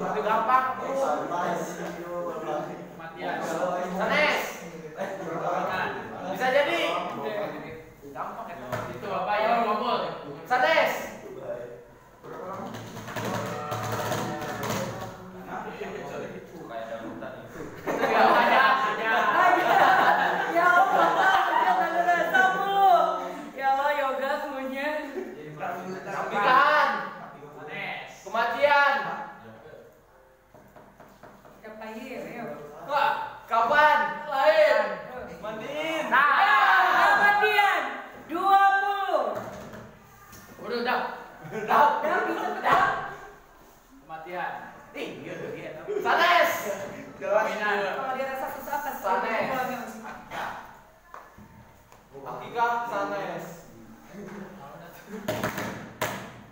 Itu gampang. Matian. Sanes. Bisa jadi. Gampang itu. Itu apa yang kabul? Sanes. Pernikahan. Kematian. Wah, kapan? Lain. Mandiin. Kematian 20. Udah. Kematian. Sanes. Kawainan. Kalau dia rasa susah pasti. Sanes. Akikah sanes.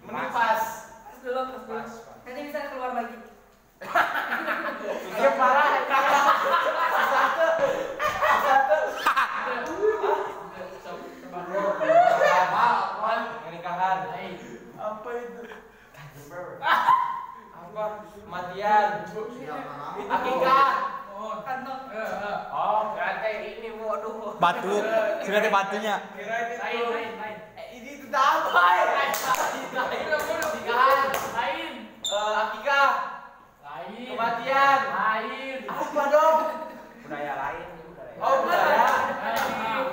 Mending pas. Pas dulu. Nanti bisa keluar lagi. Dia parah. Satu. Pernikahan. Apa itu? Apa? Kematian. Akikah. Kantong. Oh, berarti ini waduh. Batu, sudah ada batunya. Kirain itu. Lain. Ini itu apa ya? Pernikahan. Lain. Akikah. Lain. Kematian. Lain. Apa dong? Budaya lain. Oh, budaya.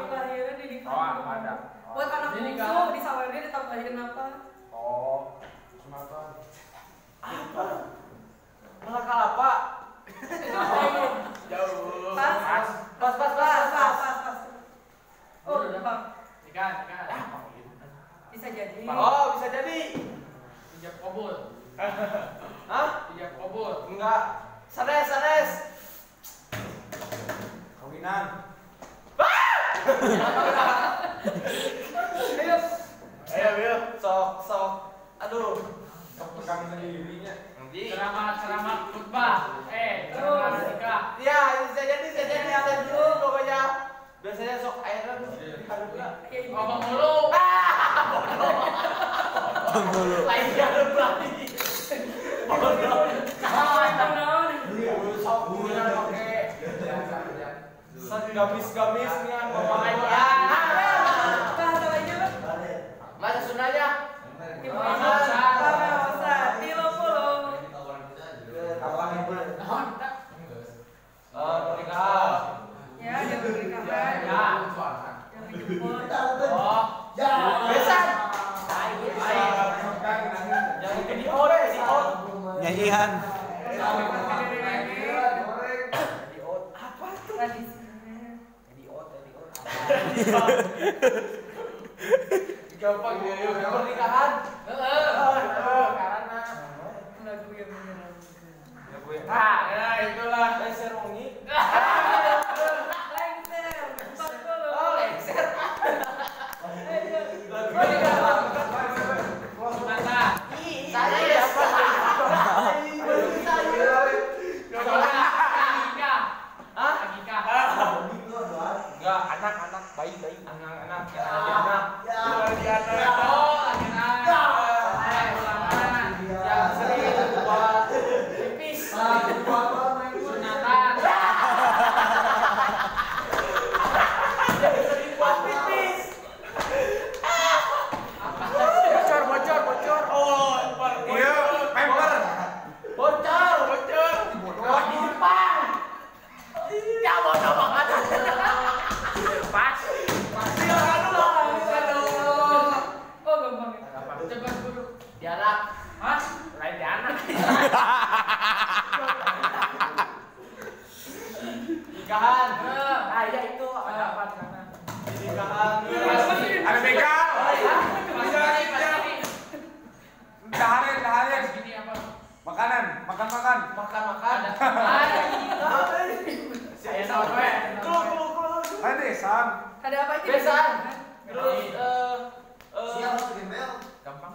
Kelahiran di Oh, ada. buat anak Ini bungsu kan. di Sawardi ditambah lahirin apa? Oh, Sumatera. Apa? Melakal apa? Jauh. Pas. Pas. Oh, bang. Ikan. Bisa jadi. Oh, bisa jadi. Ijab kabul. Hah? Ijab kabul. Enggak. Sanes. Kawinan. Ayo. Sok. Aduh. Pegang sendirinya. Nanti. Ceramah khutbah. Ceramah nikah. Ya, bisa jadi ada dulu pokoknya. Biasanya sok air terus diharap juga. Ngomong mulu. Penghulu. Lain diharap lagi. Sok bulan pakai gamis dengan ngomongin ya. Bahasa lainnya apa? Masa Sundanya? Kapan itu? Pernikahan. Ya, yang pernikahan. Ya. Yang dijemput. Besan. Yang itu di ore, di ot. Nyanyian. Apa tuh? Tradisinya. Di ot. Gampang ya, yuk. Pernikahan. Karena Lagu yang menyenangkan. ya itulah leser wangi. Lengser 40. Oh, leser. Sunata. Saya ya, Pak. Akikah. Hah? Akikah. Enggak, anak, bayi. Anak. Oh, lahiran. Ulangan. Yang sering buat pipis. Sunatan. Yang sering buat pipis. Bocor. Oh, Iya, pamper. bocor. Oh, di depan. Ya bodoh banget. Pas. Silakan dulu. Oh, gampang ya. Coba dulu. Di anak. Hah? Lain di anak. Nikahan. Ah, iya itu. Ada apa di sana? Nikahan. Ada begal. Ini. Daharin. Segini apa? Makan. Makan. Ada. Saya sampai. Kelu. Ada Sam. Ada apa aja? Besan. Terus Gampang.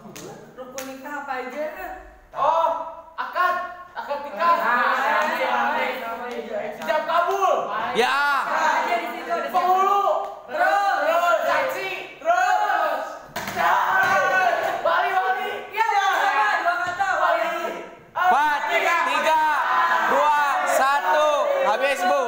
Rukun nikah apa aja? oh, akad nikah. Ijab kabul. Ya. Aja di situ ada siapa? Penghulu. Terus. Saksi. Terus. Wali. Ya, sama 2 kata. Wali. Empat, tiga, Facebook.